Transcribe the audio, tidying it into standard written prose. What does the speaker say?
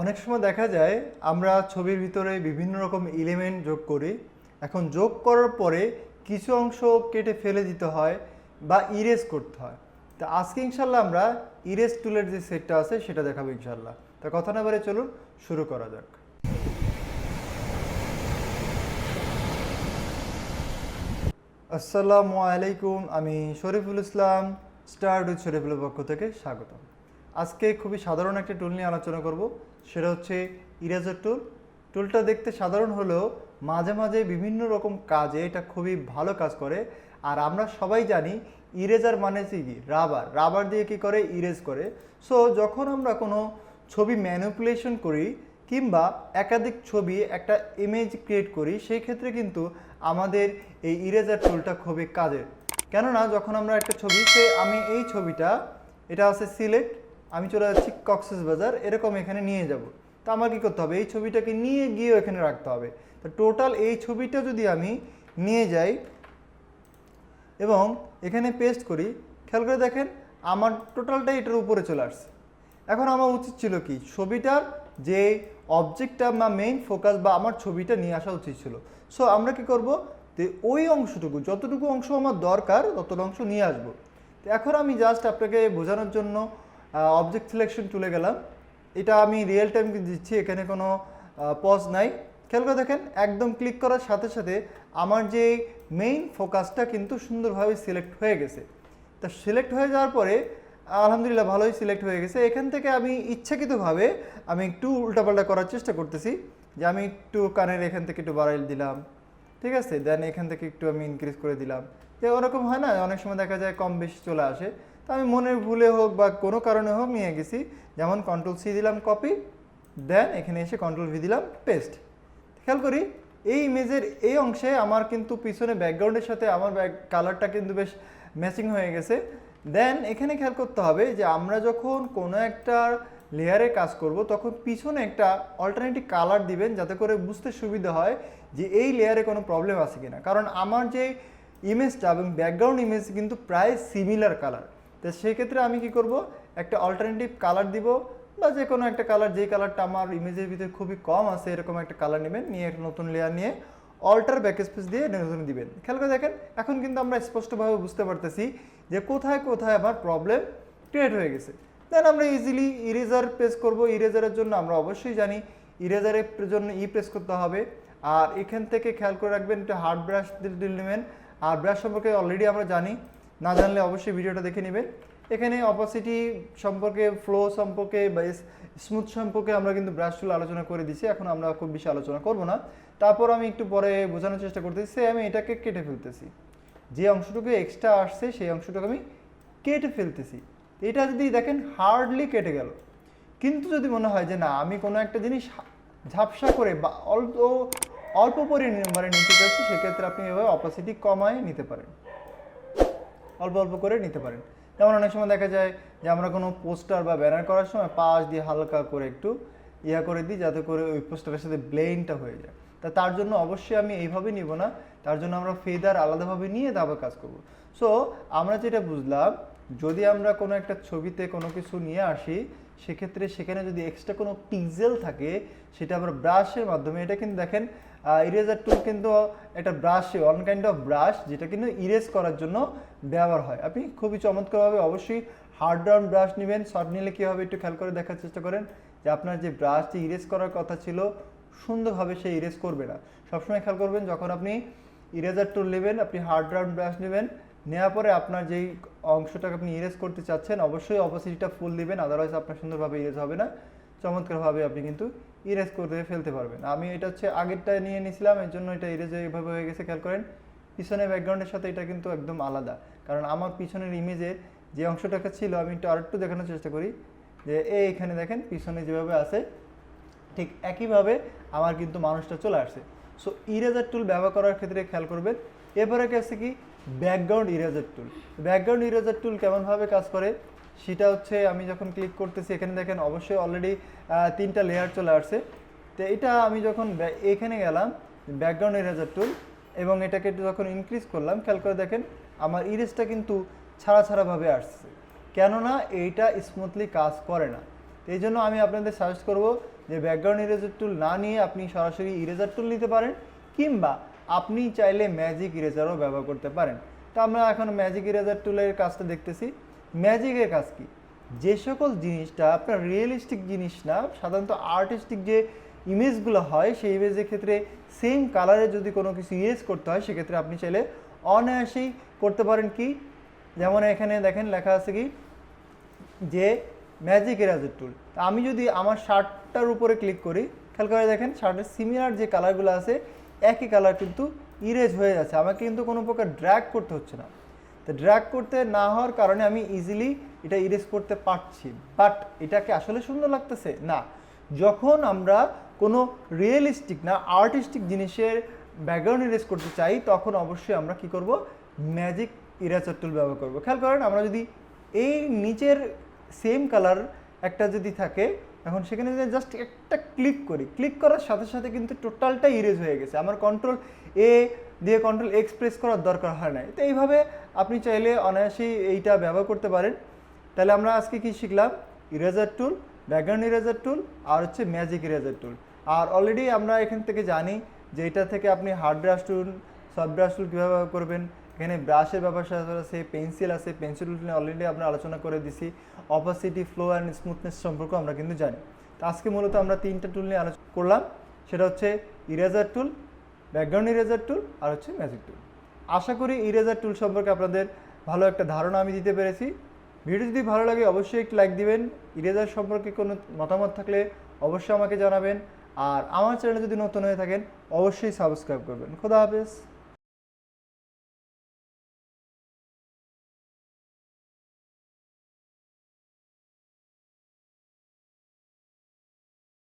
অনেক সময় দেখা যায় আমরা ছবির ভিতরে বিভিন্ন রকম এলিমেন্ট যোগ করি। এখন যোগ করার পরে কিছু অংশ কেটে ফেলে দিতে হয় বা ইরেজ করতে হয়। তো আজকে ইনশাল্লাহ আমরা ইরেজ টুলের যে সেটটা আছে সেটা দেখাবো ইনশাল্লাহ। তা কথা না বাড়িয়ে চলুন শুরু করা যাক। আসসালামু আলাইকুম, আমি শরীফুল ইসলাম, স্টার্ট উইথ শরীফুলের পক্ষ থেকে স্বাগতম। আজকে খুবই সাধারণ একটা টুল নিয়ে আলোচনা করব, সেটা হচ্ছে ইরেজার টুল। টুলটা দেখতে সাধারণ হলেও মাঝে মাঝে বিভিন্ন রকম কাজে এটা খুবই ভালো কাজ করে। আর আমরা সবাই জানি ইরেজার মানে কি, রাবার। রাবার দিয়ে কি করে, ইরেজ করে। সো যখন আমরা কোনো ছবি ম্যানিপুলেশন করি কিংবা একাধিক ছবি একটা ইমেজ ক্রিয়েট করি, সেই ক্ষেত্রে কিন্তু আমাদের এই ইরেজার টুলটা খুবই কাজের। কেননা যখন আমরা একটা ছবি, আমি এই ছবিটা, এটা আছে সিলেট, আমি চলে যাচ্ছি কক্সবাজার, এরকম এখানে নিয়ে যাব। তো আমার কী করতে হবে, এই ছবিটাকে নিয়ে গিয়ে এখানে রাখতে হবে। তো টোটাল এই ছবিটা যদি আমি নিয়ে যাই এবং এখানে পেস্ট করি, খেয়াল করে দেখেন আমার টোটালটাই এটার উপরে চলে আসছে। এখন আমার উচিত ছিল কি, ছবিটার যে অবজেক্টটা বা মেইন ফোকাস বা আমার ছবিটা নিয়ে আসা উচিত ছিল। সো আমরা কি করব, যে ওই অংশটুকু, যতটুকু অংশ আমার দরকার ততটুকু অংশ নিয়ে আসবো। তো এখন আমি জাস্ট আপনাকে বোঝানোর জন্য অবজেক্ট সিলেকশন তুলে গেলাম। এটা আমি রিয়েল টাইম দিচ্ছি, এখানে কোনো পজ নাই। খেয়াল করে দেখেন একদম ক্লিক করার সাথে সাথে আমার যে মেইন ফোকাসটা কিন্তু সুন্দরভাবে সিলেক্ট হয়ে গেছে। তা সিলেক্ট হয়ে যাওয়ার পরে আলহামদুলিল্লাহ ভালোই সিলেক্ট হয়ে গেছে। এখান থেকে আমি ইচ্ছাকৃতভাবে আমি একটু উল্টাপাল্টা করার চেষ্টা করতেছি, যে আমি একটু কানের এখান থেকে একটু বাড়াই দিলাম, ঠিক আছে, দেন এখান থেকে একটু আমি ইনক্রিজ করে দিলাম। তো ওরকম হয় না, অনেক সময় দেখা যায় কম বেশি চলে আসে। তো আমি মনের ভুলে হোক বা কোনো কারণে হোক নিয়ে গেছি, যেমন কন্ট্রোল-C দিলাম কপি, দেন এখানে এসে কন্ট্রোল-V দিলাম পেস্ট। খেয়াল করি এই ইমেজের এই অংশে আমার কিন্তু পিছনে ব্যাকগ্রাউন্ডের সাথে আমার কালারটা কিন্তু বেশ ম্যাচিং হয়ে গেছে। দেন এখানে খেয়াল করতে হবে যে আমরা যখন কোনো একটা লেয়ারে কাজ করব তখন পিছনে একটা অল্টারনেটিভ কালার দিবেন, যাতে করে বুঝতে সুবিধা হয় যে এই লেয়ারে কোনো প্রবলেম আছে কিনা। কারণ আমার যে ইমেজটা এবং ব্যাকগ্রাউন্ড ইমেজ কিন্তু প্রায় সিমিলার কালার। তো সেক্ষেত্রে আমি কি করব, একটা অল্টারনেটিভ কালার দিব, বা যে কোনো একটা কালার, যেই কালারটা আমার ইমেজের ভিতরে খুবই কম আছে এরকম একটা কালার নেবেন, নিয়ে একটা নতুন লেয়ার নিয়ে অল্টার ব্যাকস্পেস দিয়ে নতুন দিবেন। খেয়াল করে দেখেন এখন কিন্তু আমরা স্পষ্টভাবে বুঝতে পারতেছি যে কোথায় কোথায় আমার প্রবলেম ক্রিয়েট হয়ে গেছে। দেন আমরা ইজিলি ইরেজার প্রেস করব। ইরেজারের জন্য আমরা অবশ্যই জানি ইরেজারের জন্য প্রেস করতে হবে। আর এখান থেকে খেয়াল করে রাখবেন একটু হার্ড ব্রাশ দিয়ে নেবেন। আর ব্রাশ সম্পর্কে অলরেডি আমরা জানি, না জানলে অবশ্যই ভিডিওটা দেখে নেবেন। এখানে অপাসিটি সম্পর্কে, ফ্লো সম্পর্কে বা স্মুথ সম্পর্কে আমরা কিন্তু ব্রাশ টুল আলোচনা করে দিছি, এখন আমরা খুব বেশি আলোচনা করব না। তারপর আমি একটু পরে বোঝানোর চেষ্টা করতেছি, আমি এটাকে কেটে ফেলতেছি, যে অংশটুকু এক্সট্রা আসছে সেই অংশটুকু আমি কেটে ফেলতেছি। এটা যদি দেখেন হার্ডলি কেটে গেল। কিন্তু যদি মনে হয় যে না, আমি কোনো একটা জিনিস ঝাপসা করে বা অল্প অল্প পরিমাণে নিতে চাচ্ছি, সেক্ষেত্রে আপনি এভাবে অপাসিটি কমায় নিতে পারেন, অল্প অল্প করে নিতে পারেন। যেমন অনেক সময় দেখা যায় যে আমরা কোনো পোস্টার বা ব্যানার করার সময় পাশ দিয়ে হালকা করে একটু করে দিই, যাতে করে ওই পোস্টারের সাথে ব্লেন্ডটা হয়ে যায়। তার জন্য অবশ্যই আমি এইভাবে নিব না, তার জন্য আমরা ফেদার আলাদাভাবে নিয়ে তারপর কাজ করব। সো আমরা যেটা বুঝলাম, যদি আমরা কোনো একটা ছবিতে কোনো কিছু নিয়ে আসি, সেক্ষেত্রে সেখানে যদি এক্সট্রা কোনো পিক্সেল থাকে, সেটা আমরা ব্রাশের মাধ্যমে, এটা কিন্তু দেখেন ইরেজার টুল কিন্তু একটা brush, one kind of brush, যেটা কিন্তু ইরেজ করার জন্য ব্যবহার হয়। আপনি খুবই চমৎকারভাবে অবশ্যই হার্ড রাউন্ড ব্রাশ নেবেন। শর্ট নিলে কী হবে একটু খেয়াল করে দেখার চেষ্টা করেন, যে আপনার যে ব্রাশটি ইরেজ করার কথা ছিল সুন্দরভাবে সে ইরেজ করবে না। সবসময় খেয়াল করবেন যখন আপনি ইরেজার টুল নেবেন, আপনি হার্ড রাউন্ড ব্রাশ নেবেন, নেওয়ার পরে আপনার যেই অংশটাকে আপনি ইরেজ করতে চাচ্ছেন অবশ্যই অপোসিটিটা ফুল দিবেন, আদারওয়াইজ আপনার সুন্দরভাবে ইরেজ হবে না। চমৎকারভাবে আপনি কিন্তু ইরেজ করে ফেলতে পারবেন। আমি এটা হচ্ছে আগেরটা নিয়ে নিয়েছিলাম, এর জন্য এটা ইরেজ এইভাবে হয়ে গেছে। খেয়াল করেন পিছনের ব্যাকগ্রাউন্ডের সাথে এটা কিন্তু একদম আলাদা, কারণ আমার পিছনের ইমেজের যে অংশটাকে ছিল, আমি একটু আরেকটু দেখানোর চেষ্টা করি, যে এইখানে দেখেন পিছনে যেভাবে আছে ঠিক একইভাবে আমার কিন্তু মানুষটা চলে আসছে। সো ইরেজার টুল ব্যবহার করার ক্ষেত্রে খেয়াল করবেন। এরপরে আছে কি, background eraser tool. Background eraser টুল কেমনভাবে কাজ করে সেটা হচ্ছে, আমি যখন ক্লিক করতেছি এখানে দেখেন অবশ্যই অলরেডি 3টা লেয়ার চলে আসছে। তো এটা আমি যখন এখানে গেলাম ব্যাকগ্রাউন্ড ইরেজার টুল এবং এটাকে যখন ইনক্রিজ করলাম, খেয়াল করে দেখেন আমার ইরেজটা কিন্তু ছাড়া ছাড়াভাবে আসছে, কেননা এইটা স্মুথলি কাজ করে না। তো এই জন্য আমি আপনাদের সাজেস্ট করব যে ব্যাকগ্রাউন্ড ইরেজার টুল না নিয়ে আপনি সরাসরি ইরেজার টুল নিতে পারেন, কিংবা আপনি চাইলে ম্যাজিক ইরেজারও ব্যবহার করতে পারেন। তো আমরা এখন ম্যাজিক ইরেজার টুলের কাজটা দেখতেছি। ম্যাজিকের কাজ কি? যে সকল জিনিসটা আপনার রিয়েলিস্টিক জিনিস না, সাধারণত আর্টিস্টিক যে ইমেজগুলো হয় সেই ইমেজের ক্ষেত্রে সেম কালারে যদি কোনো কিছু ইরেজ করতে হয় সেক্ষেত্রে আপনি চাইলে অনায়াসেই করতে পারেন। কি যেমন এখানে দেখেন লেখা আছে কি যে ম্যাজিক ইরেজার টুল। আমি যদি আমার শার্টটার উপরে ক্লিক করি, খেয়াল করে দেখেন শার্টের সিমিলার যে কালারগুলো আছে একই কালার কিন্তু ইরেজ হয়ে যাচ্ছে, আমাকে কিন্তু কোনো প্রকার ড্র্যাগ করতে হচ্ছে না। তো ড্র্যাগ করতে না হওয়ার কারণে আমি ইজিলি এটা ইরেজ করতে পারছি। বাট এটাকে আসলে সুন্দর লাগতেছে না। যখন আমরা কোনো রিয়েলিস্টিক না আর্টিস্টিক জিনিসের ব্যাকগ্রাউন্ড ইরেজ করতে চাই তখন অবশ্যই আমরা কি করব, ম্যাজিক ইরেজার টুল ব্যবহার করব। খেয়াল করেন আমরা যদি এই নিচের সেম কালার একটা যদি থাকে, এখন সেখানে যদি জাস্ট একটা ক্লিক করি, ক্লিক করার সাথে সাথে কিন্তু টোটালটা ইরেজ হয়ে গেছে, আমার কন্ট্রোল এ দিয়ে কন্ট্রোল এক্স প্রেস করার দরকার হয় না। তো এইভাবে আপনি চাইলে অনায়াসেই এইটা ব্যবহার করতে পারেন। তাহলে আমরা আজকে কি শিখলাম? Eraser tool, background eraser tool আর হচ্ছে ম্যাজিক ইরেজার টুল। আর অলরেডি আমরা এখান থেকে জানি যে এটা থেকে আপনি hard brush tool, soft brush tool কীভাবে ব্যবহার করবেন। এখানে ব্রাশের ব্যাপার আছে, পেন্সিল আছে, পেন্সিল টুল নিয়ে অলরেডি আমরা আলোচনা করে দিছি। অপাসিটি, ফ্লো অ্যান্ড স্মুথনেস সম্পর্কে আমরা কিন্তু জানি। তো আজকে মূলত আমরা 3টা টুল নিয়ে আলোচনা করলাম, সেটা হচ্ছে eraser tool, background eraser tool আর হচ্ছে ম্যাজিক টুল। আশা করি ইরেজার টুল সম্পর্কে আপনাদের ভালো একটা ধারণা আমি দিতে পেরেছি। ভিডিও যদি ভালো লাগে অবশ্যই একটি লাইক দিবেন। ইরেজার সম্পর্কে কোনো মতামত থাকলে অবশ্যই আমাকে জানাবেন। আর আমার চ্যানেলে যদি নতুন হয়ে থাকেন অবশ্যই সাবস্ক্রাইব করবেন। খোদা হাফেজ।